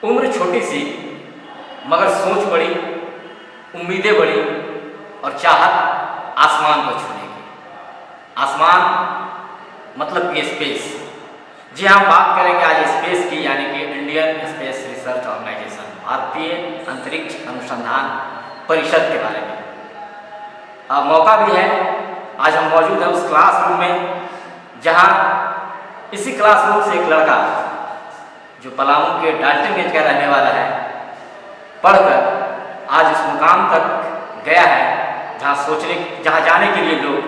उम्र छोटी सी मगर सोच बड़ी, उम्मीदें बड़ी और चाहत आसमान को छूने की। आसमान मतलब कि स्पेस। जी हाँ, बात करेंगे आज स्पेस की, यानी कि इंडियन स्पेस रिसर्च ऑर्गेनाइजेशन, भारतीय अंतरिक्ष अनुसंधान परिषद के बारे में। मौका भी है, आज हम मौजूद हैं उस क्लासरूम में जहाँ इसी क्लासरूम से एक लड़का जो पलामू के डाल्टनगंज का रहने वाला है, पढ़कर आज इस मुकाम तक गया है जहाँ जाने के लिए लोग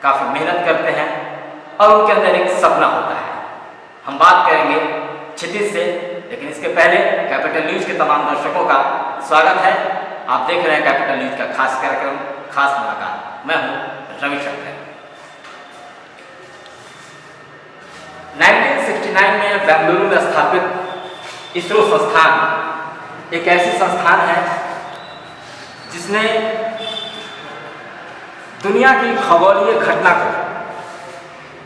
काफ़ी मेहनत करते हैं और उनके अंदर एक सपना होता है। हम बात करेंगे क्षितिज से, लेकिन इसके पहले कैपिटल न्यूज़ के तमाम दर्शकों का स्वागत है। आप देख रहे हैं कैपिटल न्यूज़ का खास कार्यक्रम, खास मुलाकात। मैं हूँ रविशंकर। 1969 में बेंगलुरु में स्थापित इसरो संस्थान एक ऐसी संस्थान है जिसने दुनिया की खगोलीय घटना को,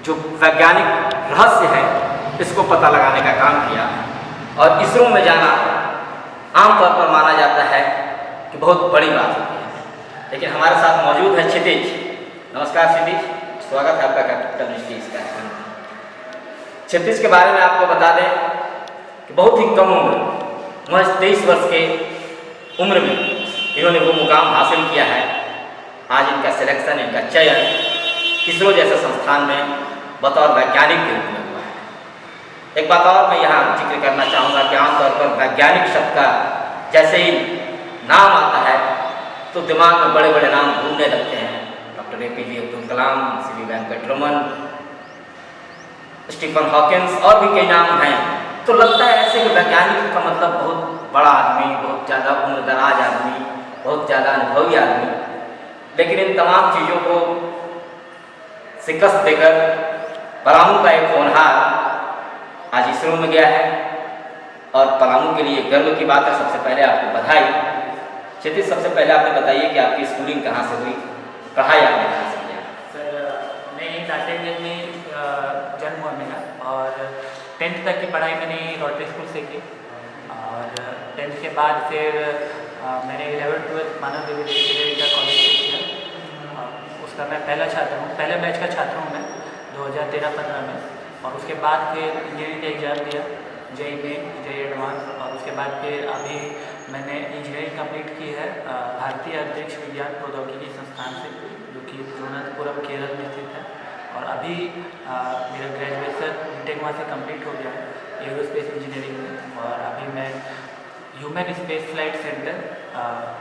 जो वैज्ञानिक रहस्य है, इसको पता लगाने का काम किया। और इसरो में जाना आमतौर पर माना जाता है कि बहुत बड़ी बात होती है, लेकिन हमारे साथ मौजूद है क्षितिज। नमस्कार क्षितिज, स्वागत है आपका कैपिटल न्यूज़ कार्यक्रम में। क्षितिज के बारे में आपको बता दें कि बहुत ही कम उम्र, महज 23 वर्ष के उम्र में इन्होंने वो मुकाम हासिल किया है। आज इनका सिलेक्शन, इनका चयन इसरो जैसे संस्थान में बतौर वैज्ञानिक के रूप में हुआ है। एक बात और मैं यहाँ जिक्र करना चाहूँगा कि आमतौर पर वैज्ञानिक शब्द का जैसे ही नाम आता है तो दिमाग में बड़े बड़े नाम घूमने लगते हैं। Doctor APJ Abdul Kalam, CV Venkataraman, Stephen Hawkins और भी कई नाम हैं। तो लगता है ऐसे कि वैज्ञानिक का मतलब बहुत बड़ा आदमी, बहुत ज़्यादा उम्रदराज आदमी, बहुत ज़्यादा अनुभवी आदमी। लेकिन इन तमाम चीज़ों को शिकस्त देकर पलामू का एक होनहार आज इसरो में गया है और पलामू के लिए गर्व की बात है। सबसे पहले आपको बधाई। क्षितिज, सबसे पहले आपने बताइए कि आपकी स्कूलिंग कहाँ से हुई, पढ़ाई आपने कहाँ से किया? सर, मैं डाल्टनगंज में जन्म हुआ मेरा और 10th तक की पढ़ाई मैंने रोटरी स्कूल से की। और 10th के बाद फिर मैंने 11th 12th मानव देवी इंटर कॉलेज से किया। उसका मैं पहला छात्र हूँ, पहले बैच का छात्र हूँ मैं 2013-15 में। और उसके बाद फिर इंजीनियरिंग का एग्ज़ाम दिया, JEE मेन, JEE एडवांस। और उसके बाद फिर अभी मैंने इंजीनियरिंग कंप्लीट की है भारतीय अंतरिक्ष विज्ञान प्रौद्योगिकी संस्थान से, जो कि तिरुवनंतपुरम केरल में स्थित है। और अभी मेरा ग्रेजुएशन बीटेक वहाँ से कंप्लीट हो गया है एरोस्पेस इंजीनियरिंग में। और अभी मैं ह्यूमन स्पेस फ्लाइट सेंटर,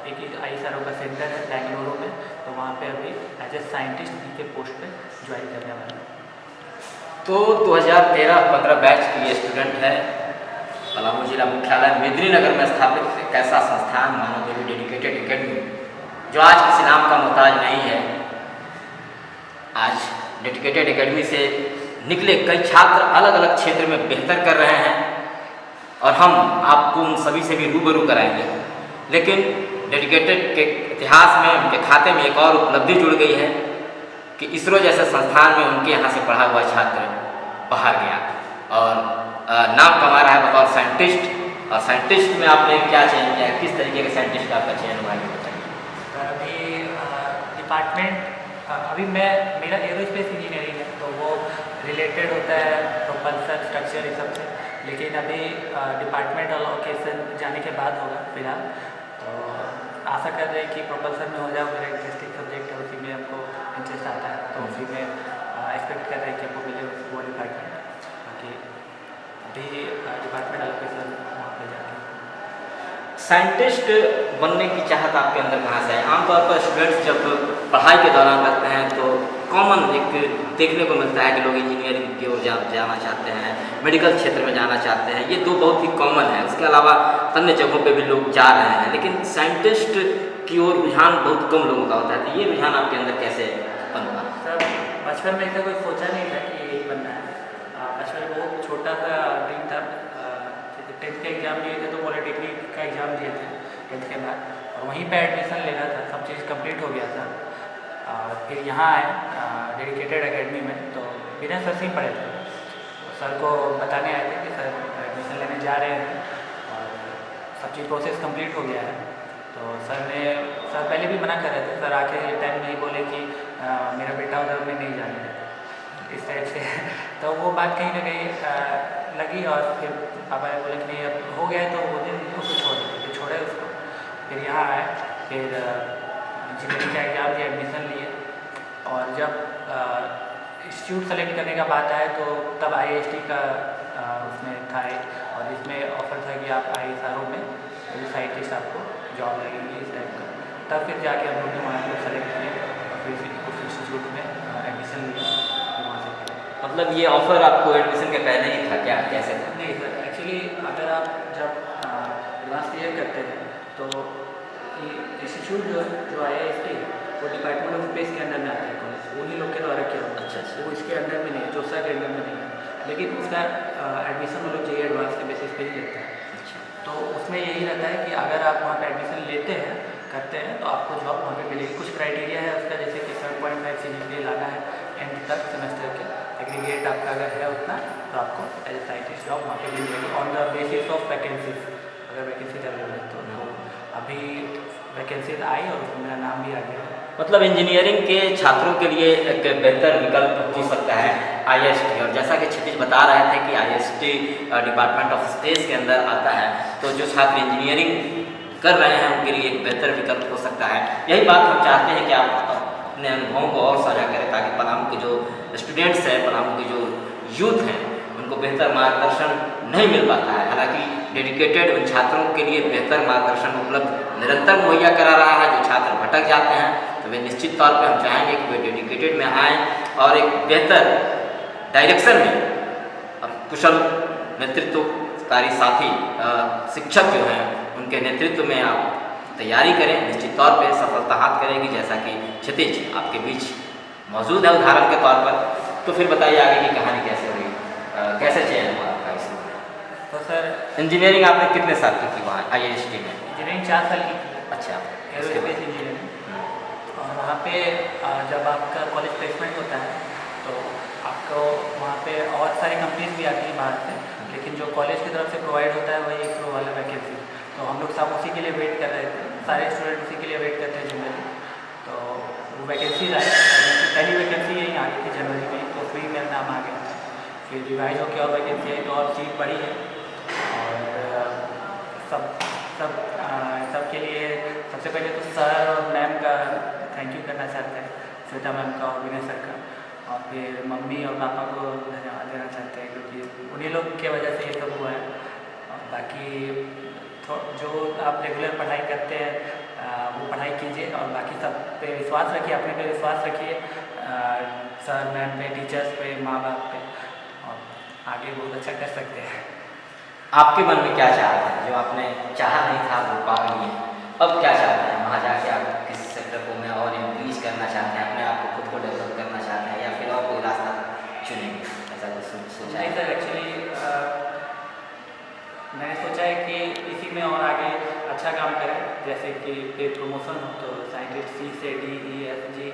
एक ISRO का सेंटर है बेंगलुरु में, तो वहाँ पे अभी एज ए साइंटिस्ट के पोस्ट पे ज्वाइन करने वाला हूँ। तो 2013-15 बैच की ये स्टूडेंट है। पलामू जिला मुख्यालय मेदिनीनगर में स्थापित एक ऐसा संस्थान, मानव देवी डेडिकेटेड एकेडमी, जो आज किसी नाम का मोहताज नहीं है। आज डेडिकेटेड एकेडमी से निकले कई छात्र अलग अलग क्षेत्र में बेहतर कर रहे हैं और हम आपको उन सभी से भी रूबरू कराएंगे। लेकिन डेडिकेटेड के इतिहास में, उनके खाते में एक और उपलब्धि जुड़ गई है कि इसरो जैसे संस्थान में उनके यहाँ से पढ़ा हुआ छात्र बाहर गया और नाम कमा रहा है बतौर साइंटिस्ट। और साइंटिस्ट में आपने क्या चयन किया, किस तरीके के साइंटिस्ट का आपका चयन हुआ है बताइए? सर, अभी डिपार्टमेंट, अभी मेरा एरोस्पेस इंजीनियरिंग है, तो वो रिलेटेड होता है प्रोपल्सन, स्ट्रक्चर, ये सब से। लेकिन अभी डिपार्टमेंट अलोकेशन जाने के बाद होगा फिलहाल। तो आशा कर रहे हैं कि प्रोपल्सन में हो जाए। मेरा इंटरेस्टिंग सब्जेक्ट है, उसी में हमको इंटरेस्ट आता है, तो उसी में एक्सपेक्ट कर रहे हैं कि हमको मिले वो डिपार्टमेंट। बाकी अभी डिपार्टमेंट अलोकेशन वहाँ पर जाके साइंटिस्ट बनने की चाहत आपके अंदर कहाँ से है? आमतौर पर स्टूडेंट्स जब पढ़ाई के दौरान रहते हैं तो कॉमन एक देखने को मिलता है कि लोग इंजीनियरिंग की ओर जाना चाहते हैं, मेडिकल क्षेत्र में जाना चाहते हैं। ये दो बहुत ही कॉमन है। उसके अलावा अन्य जगहों पे भी लोग जा रहे हैं, लेकिन साइंटिस्ट की ओर रुझान बहुत कम लोगों का होता है। तो ये रुझान आपके अंदर कैसे बनता? सर, बचपन में ऐसा कोई सोचा नहीं था कि यही बनना है। बचपन में बहुत छोटा सा ड्रीम था। 10th का एग्ज़ाम दिए थे तो पॉलिटेक्निक का एग्ज़ाम दिए थे 10th के बाद, और वहीं पे एडमिशन लेना था। सब चीज़ कंप्लीट हो गया था। फिर यहाँ आए डेडिकेटेड एकेडमी में, तो बिना सर से ही पढ़े थे। सर को बताने आए थे कि सर एडमिशन लेने जा रहे हैं और सब चीज़ प्रोसेस कंप्लीट हो गया है। तो सर पहले भी मना कर रहे थे, सर आखिर टाइम में ही बोले कि मेरा बेटा उधर में नहीं जाने देता इस टाइप से तो वो बात कहीं ना कहीं लगी और फिर पापा ने बोले कि नहीं अब हो गया है तो वो दिन उसको छोड़ देते, फिर छोड़े उसको। फिर यहाँ आए, फिर इंजीनियरिंग का एग्ज़ाम दिया, एडमिशन लिए और जब इंस्टीट्यूट सेलेक्ट करने का बात आए तो तब IIST का उसमें था और इसमें ऑफर था कि आप ISRO में साइंटिस्ट आपको जॉब लगेगी इस टाइप का। तब फिर जाके हम लोग ने वहाँ पर सेलेक्ट किए और फिर उस इंस्टीट्यूट में एडमिशन लिया, फिर वहाँ से किया। मतलब ये ऑफ़र आपको एडमिशन के पहले ही था क्या, कैसे था? नहीं सर, एक्चुअली अगर आप जब एडवांस क्लियर करते हैं तो इंस्टीट्यूट जो IIST है वो डिपार्टमेंट ऑफ स्पेस के अंडर में आता है कॉलेज, उन्हीं लोग के द्वारा किया होता है। अच्छा। वो इसके अंडर में नहीं है, जो सर के अंडर में नहीं है, लेकिन उसका एडमिशन वो लोग JEE एडवांस के बेसिस पे ही लेते हैं। अच्छा। तो उसमें यही रहता है कि अगर आप वहाँ पे एडमिशन लेते हैं करते हैं तो आपको जॉब वहाँ पे मिलेगी। कुछ क्राइटेरिया है उसका, जैसे कि 7.5 CGPA लाना है एंड तक सेमेस्टर के, एग्रीगेट आपका अगर है उतना तो आपको एज ए साइंटिस्ट जॉब वहाँ पे मिल जाएगी on the basis of vacancies, अगर वैकेंसीज अवेलेबल है तो। अभी वैकेंसीज आई और उसमें मेरा नाम भी आ गया। मतलब इंजीनियरिंग के छात्रों के लिए एक बेहतर विकल्प हो सकता है IIST, और जैसा कि क्षितिज बता रहे थे कि IIST डिपार्टमेंट ऑफ स्पेस के अंदर आता है, तो जो छात्र इंजीनियरिंग कर रहे हैं उनके लिए एक बेहतर विकल्प हो सकता है। यही बात हम चाहते हैं कि आप अपने अनुभवों को और साझा करें ताकि पलामू के जो स्टूडेंट्स हैं, पलामू के जो यूथ हैं, उनको बेहतर मार्गदर्शन नहीं मिल पाता है। हालांकि डेडिकेटेड उन छात्रों के लिए बेहतर मार्गदर्शन उपलब्ध निरंतर मुहैया करा रहा है। जो छात्र भटक जाते हैं तो वे निश्चित तौर पे हम चाहेंगे कि वे डेडिकेटेड में आएँ और एक बेहतर डायरेक्शन में कुशल नेतृत्वकारी साथी शिक्षक जो हैं उनके नेतृत्व में आप तैयारी करें, निश्चित तौर पे सफलता हाथ करेगी, जैसा कि क्षितिज आपके बीच मौजूद है उदाहरण के तौर पर। तो फिर बताइए आगे की कहानी कैसे हुई, कैसे चयन हुआ आपका इसमें? तो सर इंजीनियरिंग आपने कितने साल की थी वहाँ IIST में? इंजीनियरिंग 4 साल की थी। अच्छा। Aerospace engineering. और वहाँ पे जब आपका कॉलेज प्लेसमेंट होता है तो आपको वहाँ पे और सारी कंपनीज भी आती हैं बाहर से, लेकिन जो कॉलेज की तरफ से प्रोवाइड होता है वही ISRO वाला वैकेंसी। तो हम लोग सब उसी के लिए वेट कर रहे थे, सारे स्टूडेंट उसी के लिए वेट करते हैं जनरली। तो वो वैकेंसी आई, पहली वैकेंसी यहीं आ गई थी जनवरी में, तो उसमें ही मेरा नाम आ गया था। फिर रिवाइज होकर और वैकेंसी आई तो और सीट बढ़ी है। और सब के लिए सबसे पहले तो सर और मैम का थैंक यू करना चाहते हैं, श्वेता मैम का और विनय सर का, और फिर मम्मी और पापा को धन्यवाद देना चाहते हैं क्योंकि उन्हीं लोग की वजह से ये सब हुआ है। और बाकी जो आप रेगुलर पढ़ाई करते हैं वो पढ़ाई कीजिए और बाकी सब पे विश्वास रखिए, अपने पे विश्वास रखिए, सर मैम पे, टीचर्स पे, माँ बाप पे, और आगे बहुत अच्छा कर सकते हैं। आपके मन में क्या चाहते हैं? जो आपने चाहा नहीं था वो पा लिए, अब क्या चाहते हैं? वहाँ जाके आप किस सेक्टर को में और इंक्रीज करना चाहते हैं, अपने आप को खुद को डेवलप करना चाहते हैं, या फिर और कोई रास्ता चुनेंगे, ऐसा कुछ सोचा है? नहीं सर, एक्चुअली मैंने सोचा है कि इसी में और आगे अच्छा काम करें, जैसे कि प्रमोशन हो तो साइंटिस्ट C से D E F G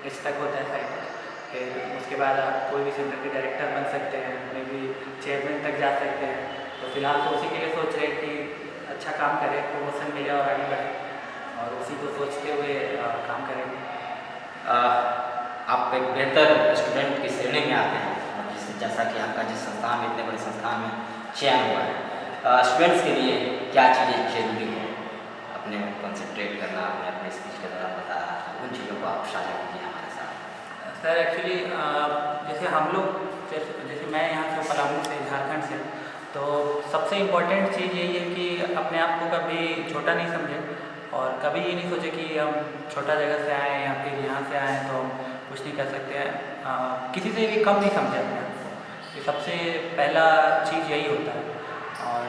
H तक होता है साइंटिस्ट। फिर उसके बाद आप कोई भी सेंटर के डायरेक्टर बन सकते हैं, मे भी चेयरमैन तक जा सकते हैं। तो फिलहाल तो उसी के लिए सोच रहे हैं कि अच्छा काम करें, प्रमोशन मिले और आगे बढ़े, और उसी को सोचते हुए काम करेंगे। आप एक बेहतर स्टूडेंट की श्रेणी में आते हैं, जैसा कि आपका जिस संस्थान में, इतने बड़े संस्थान में चयन हुआ है। स्टूडेंट्स के लिए क्या चीज़ें जरूरी हैं? अपने कंसंट्रेट करना, आपने अपने स्पीच के दौरान बताया, उन चीज़ों को आप साझा कीजिए हमारे साथ। सर एक्चुअली जैसे हम लोग, जैसे मैं यहाँ से पलामू से, झारखंड से, तो सबसे इम्पोर्टेंट चीज़ यही है कि अपने आप को कभी छोटा नहीं समझें और कभी ये नहीं सोचे कि हम छोटा जगह से आए या फिर यहाँ से आए तो कुछ नहीं कर सकते हैं। किसी से भी कम नहीं समझे अपने आप को, ये सबसे पहला चीज़ यही होता है। और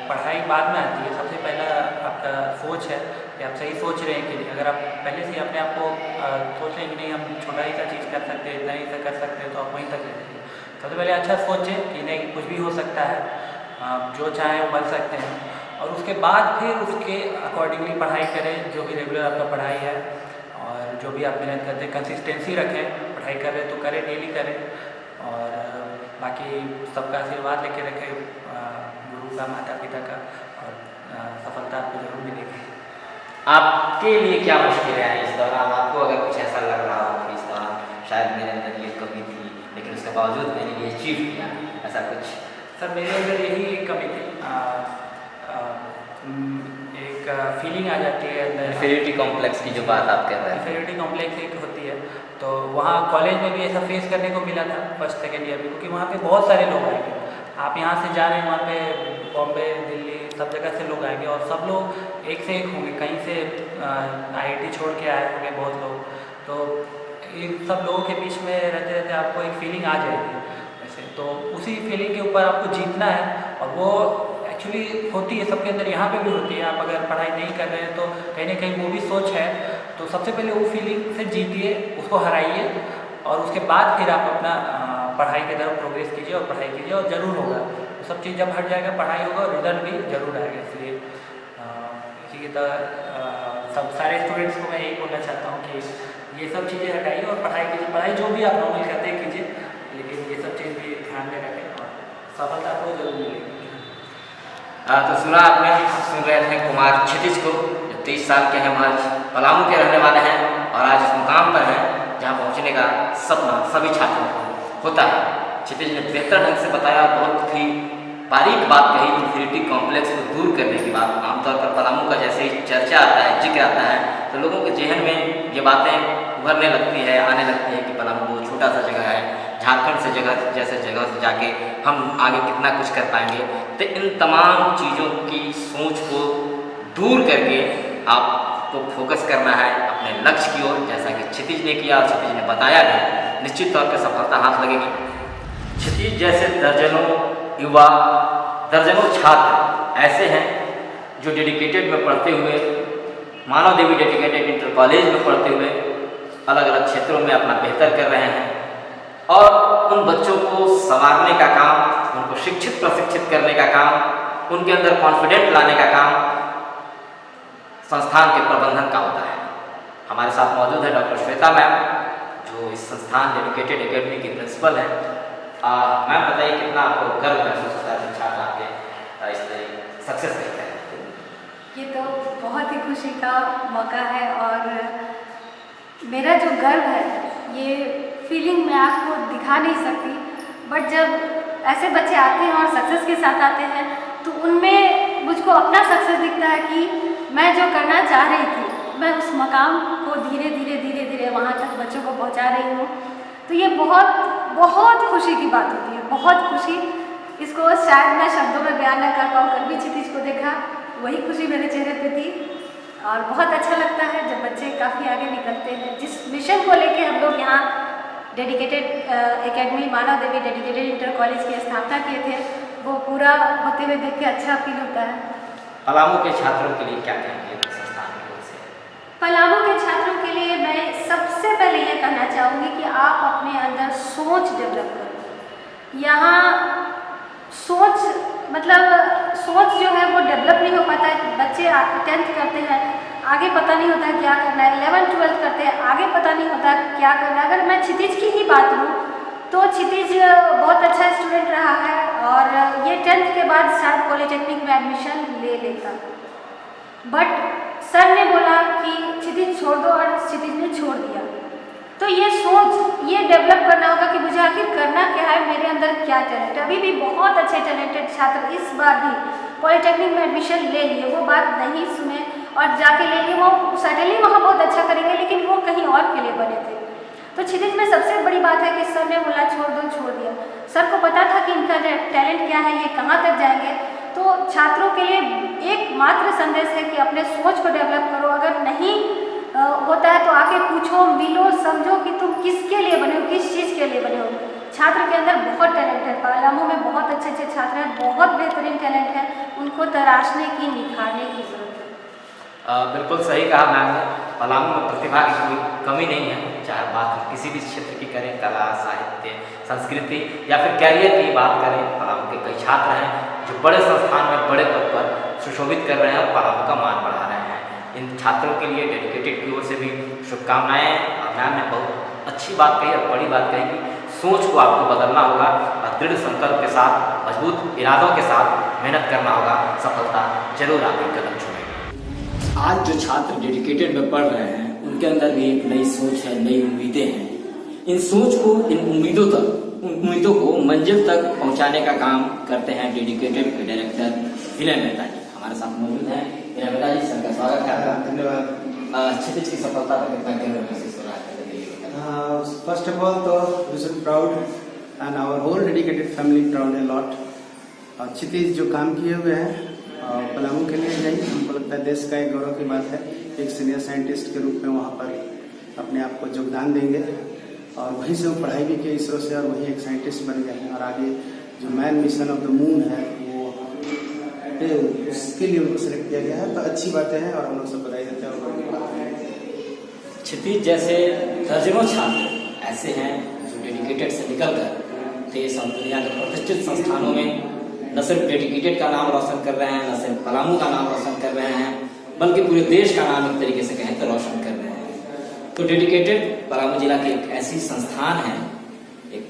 पढ़ाई बाद में आती है, सबसे पहला आपका सोच है कि आप सही सोच रहे हैं कि नहीं। अगर आप पहले से अपने आप को सोच रहे हैं कि नहीं हम छोटा ही सा चीज़ कर सकते हैं, इतना ही सा कर सकते हैं, तो आप वहीं तक ले जाइए। सबसे पहले अच्छा सोचें कि नहीं कुछ भी हो सकता है, आप जो चाहें वो बन सकते हैं, और उसके बाद फिर उसके अकॉर्डिंगली पढ़ाई करें, जो भी रेगुलर आपका पढ़ाई है और जो भी आप मेहनत करते हैं कंसिस्टेंसी रखें, पढ़ाई कर रहे तो करें, डेली करें, और बाकी सबका आशीर्वाद लेके रखें, गुरु का, माता पिता का, और सफलता आपको जरूर मिलेगी। आपके लिए क्या मुश्किलें आई इस दौरान? आपको अगर कुछ ऐसा लग रहा हो कि इस दौरान शायद मेरे अंदर ये कमी थी लेकिन उसके बावजूद मैंने ये अचीव किया, ऐसा कुछ? सर मेरे अंदर यही एक कमी थी, एक फीलिंग आ जाती है अंदर, इन्फीरियरिटी कॉम्प्लेक्स की जो बात आप कह रहे हैं। इन्फीरियरिटी कॉम्प्लेक्स एक होती है, तो वहाँ कॉलेज में भी ऐसा फेस करने को मिला था फर्स्ट सेकेंड ईयर में, क्योंकि वहाँ पे बहुत सारे लोग आएंगे। आप यहाँ से जा रहे हैं, वहाँ पे बॉम्बे दिल्ली सब जगह से लोग आएंगे और सब लोग एक से एक होंगे, कहीं से IIT छोड़ के आए होंगे बहुत लोग, तो इन सब लोगों के बीच में रहते रहते आपको एक फीलिंग आ जाएगी वैसे, तो उसी फीलिंग के ऊपर आपको जीतना है और वो एक्चुअली होती है सबके अंदर, यहाँ पे भी होती है। आप अगर पढ़ाई नहीं कर रहे हैं तो कहीं ना कहीं वो भी सोच है, तो सबसे पहले वो फीलिंग से जीतिए, उसको हराइए और उसके बाद फिर आप अपना पढ़ाई की तरफ प्रोग्रेस कीजिए और पढ़ाई कीजिए और ज़रूर होगा तो सब चीज़। जब हट जाएगा पढ़ाई होगा और रिजल्ट भी ज़रूर आएगा। इसलिए इसी की तरह सब सारे स्टूडेंट्स को मैं यही बोलना चाहता हूँ कि ये सब चीज़ें हटाइए और पढ़ाई कीजिए। पढ़ाई जो भी आप नॉर्मल करते हैं कीजिए, लेकिन ये सब चीज़ भी ध्यान में रखें और सफलता आपको जरूर मिलेगी। तो सुना आपने, सुन रहे थे कुमार क्षितिज को, जो 23 साल के हैं, आज पलामू के रहने वाले हैं और आज इस मुकाम पर हैं जहाँ पहुँचने का सपना सभी छात्रों को होता है। क्षितिज ने बेहतर ढंग से बताया, बहुत ही बारीक बात कही, इन्फीरियरिटी कॉम्प्लेक्स को दूर करने की बात। आमतौर पर पलामू का जैसे ही चर्चा आता है, जिक्र आता है, तो लोगों के जहन में ये बातें उभरने लगती है, आने लगती है कि पलामू बहुत छोटा सा जगह है, झारखंड से जैसे जगह से जाके हम आगे कितना कुछ कर पाएंगे। तो इन तमाम चीज़ों की सोच को दूर करके आपको फोकस करना है अपने लक्ष्य की ओर, जैसा कि क्षितिज ने किया और क्षितिज ने बताया भी, निश्चित तौर पर सफलता हाथ लगेगी। क्षितिज जैसे दर्जनों युवा, दर्जनों छात्र ऐसे हैं जो डेडिकेटेड में पढ़ते हुए, मानव देवी डेडिकेटेड इंटर कॉलेज में पढ़ते हुए अलग अलग क्षेत्रों में अपना बेहतर कर रहे हैं और उन बच्चों को संवारने का काम, उनको शिक्षित प्रशिक्षित करने का काम, उनके अंदर कॉन्फिडेंट लाने का काम संस्थान के प्रबंधन का होता है। हमारे साथ मौजूद है डॉक्टर श्वेता मैम, जो इस संस्थान डेडिकेटेड एकेडमी की प्रिंसिपल है। मैम बताइए, कितना आपको गर्व महसूस होता है जब छात्र आपके इस तरह सक्सेस करते हैं? ये तो बहुत ही खुशी का मौका है और मेरा जो गर्व है ये फीलिंग मैं आपको दिखा नहीं सकती, बट जब ऐसे बच्चे आते हैं और सक्सेस के साथ आते हैं तो उनमें मुझको अपना सक्सेस दिखता है कि मैं जो करना चाह रही थी मैं उस मकाम को धीरे धीरे वहाँ तक बच्चों को पहुँचा रही हूँ। तो ये बहुत खुशी की बात होती है, बहुत खुशी। इसको शायद मैं शब्दों में बयान न कर पाऊँ, कल भी क्षितिज को देखा वही खुशी मेरे चेहरे पे थी और बहुत अच्छा लगता है जब बच्चे काफ़ी आगे निकलते हैं। जिस मिशन को लेके हम लोग यहाँ डेडिकेटेड एकेडमी मानव देवी डेडिकेटेड इंटर कॉलेज की स्थापना किए थे, वो पूरा होते हुए देख के अच्छा फील होता है। पलामू के छात्रों के लिए क्या कहेंगे संस्थान की ओर से? पलामू के छात्रों के लिए मैं सबसे पहले ये कहना चाहूँगी कि आप अपने अंदर सोच डेवलप करो। यहाँ सोच जो है वो डेवलप नहीं हो पाता है। बच्चे 10th करते हैं, आगे पता नहीं होता है क्या करना है, 11th 12th करते हैं, आगे पता नहीं होता क्या करना है। अगर मैं क्षितिज की ही बात लूँ तो क्षितिज बहुत अच्छा स्टूडेंट रहा है और ये 10th के बाद शायद पॉलिटेक्निक में एडमिशन ले लेता, बट सर ने बोला कि क्षितिज छोड़ दो और क्षितिज ने छोड़ दिया। तो ये सोच ये डेवलप करना होगा कि मुझे आखिर करना क्या है, मेरे अंदर क्या टैलेंट है। अभी भी बहुत अच्छे टैलेंटेड छात्र इस बार भी पॉलिटेक्निक में एडमिशन ले लिए, वो बात नहीं सुने और जाके ले लिए। वो सडनली वहाँ बहुत अच्छा करेंगे लेकिन वो कहीं और के लिए बने थे। तो क्षितिज में सबसे बड़ी बात है कि सर ने बोला छोड़ दो, छोड़ दिया। सर को पता था कि इनका टैलेंट क्या है, ये कहाँ तक जाएंगे। तो छात्रों के लिए एकमात्र संदेश है कि अपने सोच को डेवलप करो। अगर नहीं होता है तो आके पूछो, मिलो, समझो कि तुम किसके लिए बने हो, किस चीज़ के लिए बने हो। छात्र के अंदर बहुत टैलेंट है, पलामू में बहुत अच्छे अच्छे छात्र हैं, बहुत बेहतरीन टैलेंट है, उनको तराशने की, निखारने की जरूरत है। बिल्कुल सही कहा मैम ने। पलामू में प्रतिभा की कोई कमी नहीं है, चाहे बात किसी भी क्षेत्र की करें, कला, साहित्य, संस्कृति या फिर कैरियर की बात करें। पलामू के कई छात्र हैं जो बड़े संस्थान में बड़े पद पर सुशोभित कर रहे हैं और पलामू का मान बढ़ा रहे हैं। इन छात्रों के लिए डेडिकेटेड की ओर से भी शुभकामनाएं। और मैम ने बहुत अच्छी बात कही और बड़ी बात कही कि सोच को आपको बदलना होगा और दृढ़ संकल्प के साथ, मजबूत इरादों के साथ मेहनत करना होगा, सफलता जरूर आपके कदम छूएगी। आज जो छात्र डेडिकेटेड में पढ़ रहे हैं उनके अंदर भी एक नई सोच है, नई उम्मीदें हैं। इन सोच को, इन उम्मीदों को मंजिल तक पहुंचाने का काम करते हैं डेडिकेटेड के डायरेक्टर विनय मेहता जी। हमारे साथ मौजूद हैं विनय मेहता जी, सर का स्वागत है आपका। धन्यवाद। क्षितिज की सफलता पर कितना गर्व महसूस हो रहा है? First of all, तो we should proud and our whole dedicated family proud a lot. क्षितिज जो काम किए हुए हैं पलामू के लिए नहीं, हमको लगता है देश का एक गौरव की बात है। एक सीनियर साइंटिस्ट के रूप में वहाँ पर अपने आप को योगदान देंगे और वहीं से वो पढ़ाई भी की इसरो से और वहीं एक साइंटिस्ट बन गए हैं। और आगे जो man mission of the moon है वो उसके लिए उनको सेलेक्ट किया गया है, तो अच्छी बातें हैं और हम लोग सब बधाई देते हैं। क्षितिज जैसे दर्जनों छात्र ऐसे हैं जो डेडिकेटेड से निकलकर देश और दुनिया के प्रतिष्ठित संस्थानों में न सिर्फ डेडिकेटेड का नाम रोशन कर रहे हैं, न सिर्फ पलामू का नाम रोशन कर रहे हैं, बल्कि पूरे देश का नाम एक तरीके से कहें तो रोशन कर रहे हैं। तो डेडिकेटेड पलामू जिला की एक ऐसी संस्थान है, एक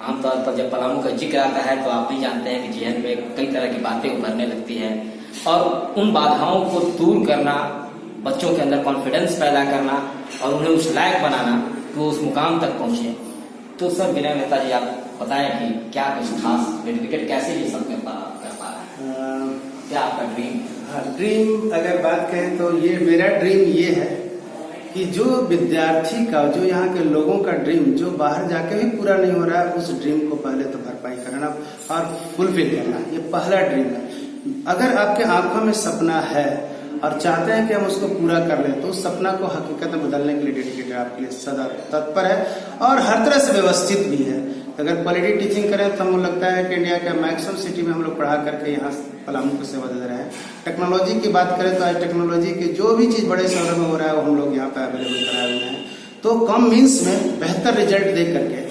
आमतौर पर जब पलामू का जिक्र आता है तो आप भी जानते हैं कि जेहन में कई तरह की बातें उभरने लगती है और उन बाधाओं को दूर करना, बच्चों के अंदर कॉन्फिडेंस पैदा करना और उन्हें उस लायक बनाना कि वो उस मुकाम तक पहुंचे। तो सर विनय मेहता जी, आप बताएं कि क्या कुछ खास डेडिकेटेड कैसे ये सब कर पा रहे हैं? क्या आपका ड्रीम? ड्रीम अगर बात कहें तो ये मेरा ड्रीम ये है कि जो विद्यार्थी का, जो यहाँ के लोगों का ड्रीम जो बाहर जाके भी पूरा नहीं हो रहा है, उस ड्रीम को पहले तो भरपाई करना और फुलफिल करना, ये पहला ड्रीम है। अगर आपके आंखों में सपना है और चाहते हैं कि हम उसको पूरा कर लें, तो उस सपना को हकीकत में बदलने के लिए डेडिकेटेड आपके लिए सदा तत्पर है और हर तरह से व्यवस्थित भी है। अगर क्वालिटी टीचिंग करें तो हमको लगता है कि इंडिया के मैक्सिमम सिटी में हम लोग पढ़ा करके यहाँ पलामू को सेवा दे रहे हैं। टेक्नोलॉजी की बात करें तो आज टेक्नोलॉजी के जो भी चीज बड़े शहरों में हो रहा है वो हम लोग यहाँ पे अवेलेबल कराए हुए हैं। तो कम मीन्स में बेहतर रिजल्ट दे करके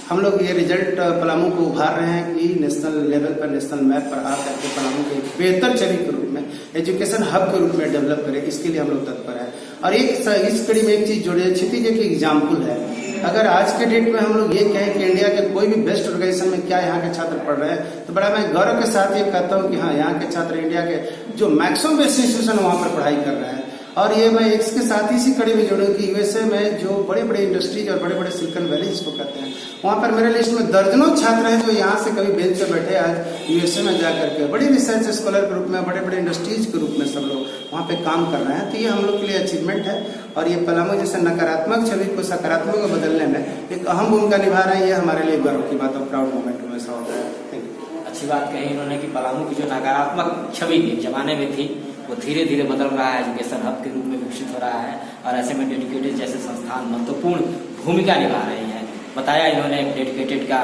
हम लोग ये रिजल्ट पलामू को उभार रहे हैं कि नेशनल लेवल पर, नेशनल मैप पर आकर के पलामू के एक बेहतर छवि के रूप में, एजुकेशन हब के रूप में डेवलप करें, इसके लिए हम लोग तत्पर है। और एक इस कड़ी में एक चीज जोड़े, क्षितिज एक एग्जाम्पल है। अगर आज के डेट में हम लोग ये कहें कि इंडिया के कोई भी बेस्ट ऑर्गेनाइजेशन में क्या यहाँ के छात्र पढ़ रहे हैं, तो बड़ा मैं गौरव के साथ ये कहता हूँ कि हाँ, यहाँ के छात्र इंडिया के जो मैक्सिमम बेस्ट इंस्टीट्यूशन वहाँ पर पढ़ाई कर रहे हैं। और ये मैं इसके साथ ही इसी कड़ी में जोड़ूं कि यूएसए में जो बड़े बड़े इंडस्ट्रीज और बड़े बड़े सिलिकॉन वैली जिसको कहते हैं, वहाँ पर मेरे लिस्ट में दर्जनों छात्र हैं जो यहाँ से कभी बेंच पे बैठे आज यूएसए में जा करके बड़ी रिसर्च स्कॉलर के रूप में, बड़े बड़े इंडस्ट्रीज के रूप में सब लोग वहाँ पे काम कर रहे हैं। तो ये हम लोग के लिए अचीवमेंट है और ये पलामू जैसे नकारात्मक छवि को सकारात्मक में बदलने में एक अहम भूमिका निभा रहे हैं। ये हमारे लिए गर्व की बात और प्राउड मोमेंट हमेशा होता है। Thank you. अच्छी बात कही इन्होंने कि पलामू की जो नकारात्मक छवि एक जमाने में थी वो धीरे धीरे बदल रहा है, एजुकेशन हब के रूप में विकसित हो रहा है और ऐसे में डेडिकेटेड जैसे संस्थान महत्वपूर्ण भूमिका निभा रही हैं। बताया इन्होंने डेडिकेटेड का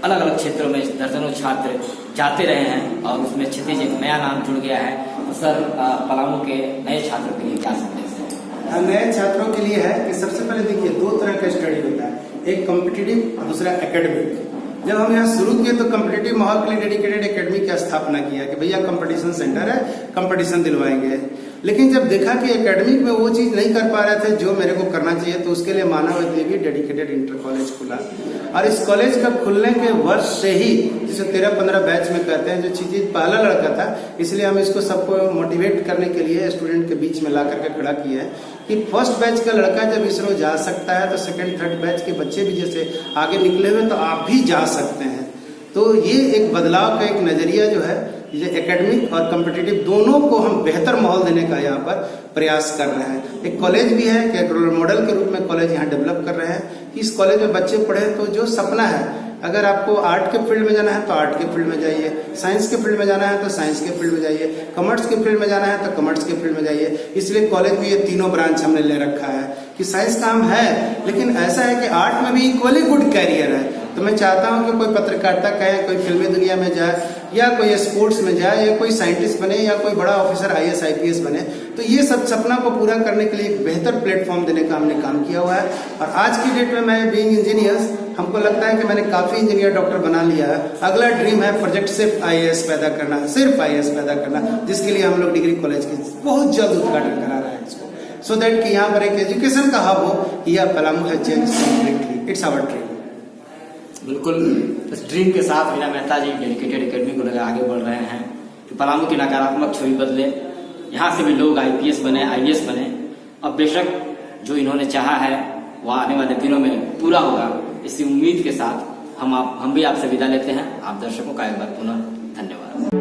अलग अलग क्षेत्रों में दर्जनों छात्र जाते रहे हैं और उसमें क्षितिज एक नया नाम जुड़ गया है। तो सर पलामू के नए छात्रों के लिए क्या संदेश है? नए छात्रों के लिए है कि सबसे पहले देखिए, दो तरह का स्टडी होता है, एक कॉम्पिटिटिव और दूसरा एकेडमिक। जब हम यहाँ शुरू किए तो कॉम्पिटिटिव माहौल के लिए डेडिकेटेड एकेडमी की स्थापना किया कि भैया कंपटीशन सेंटर है, कंपटीशन दिलवाएंगे। लेकिन जब देखा कि एकेडमिक में वो चीज नहीं कर पा रहे थे जो मेरे को करना चाहिए, तो उसके लिए मानव देवी डेडिकेटेड इंटर कॉलेज खुला और इस कॉलेज का खुलने के वर्ष से ही, जिसे 13-15 बैच में कहते हैं, जो चीज पहला लड़का था, इसलिए हम इसको सबको मोटिवेट करने के लिए स्टूडेंट के बीच में ला करके खड़ा किए हैं कि फर्स्ट बैच का लड़का जब इसरो जा सकता है तो सेकंड थर्ड बैच के बच्चे भी जैसे आगे निकले हुए तो आप भी जा सकते हैं। तो ये एक बदलाव का एक नजरिया जो है, ये एकेडमिक और कॉम्पिटिटिव दोनों को हम बेहतर माहौल देने का यहाँ पर प्रयास कर रहे हैं। एक कॉलेज भी है कि एक रोल मॉडल के रूप में कॉलेज यहाँ डेवलप कर रहे हैं कि इस कॉलेज में बच्चे पढ़े तो जो सपना है, अगर आपको आर्ट के फील्ड में जाना है तो आर्ट के फील्ड में जाइए, साइंस के फील्ड में जाना है तो साइंस के फील्ड में जाइए, कॉमर्स के फील्ड में जाना है तो कॉमर्स के फील्ड में जाइए। इसलिए कॉलेज में ये तीनों ब्रांच हमने ले रखा है कि साइंस का हम है, लेकिन ऐसा है कि आर्ट में भी इक्वली गुड कैरियर है। तो मैं चाहता हूं कि कोई पत्रकारिता कहे, कोई फिल्मी दुनिया में जाए या कोई स्पोर्ट्स में जाए या कोई साइंटिस्ट बने या कोई बड़ा ऑफिसर IAS IPS बने। तो ये सब सपना को पूरा करने के लिए एक बेहतर प्लेटफॉर्म देने का हमने काम किया हुआ है। और आज की डेट में मैं बीइंग इंजीनियर्स, हमको लगता है कि मैंने काफी इंजीनियर डॉक्टर बना लिया है। अगला ड्रीम है प्रोजेक्ट सिर्फ IAS पैदा करना, सिर्फ IAS पैदा करना, जिसके लिए हम लोग डिग्री कॉलेज की बहुत जल्द उद्घाटन करा रहे हैं इसको, सो दैट कि यहाँ पर एक एजुकेशन का हब हो। यह पलामू है change completely, it's our dream. बिल्कुल इस ड्रीम के साथ मीना मेहता जी डेडिकेटेड एकेडमी को लेकर आगे बढ़ रहे हैं कि पलामू की नकारात्मक छवि बदले, यहाँ से भी लोग IPS बने, IAS बने। अब बेशक जो इन्होंने चाहा है वह आने वाले दिनों में पूरा होगा, इसी उम्मीद के साथ हम भी आपसे विदा लेते हैं। आप दर्शकों का एक बार पुनः धन्यवाद।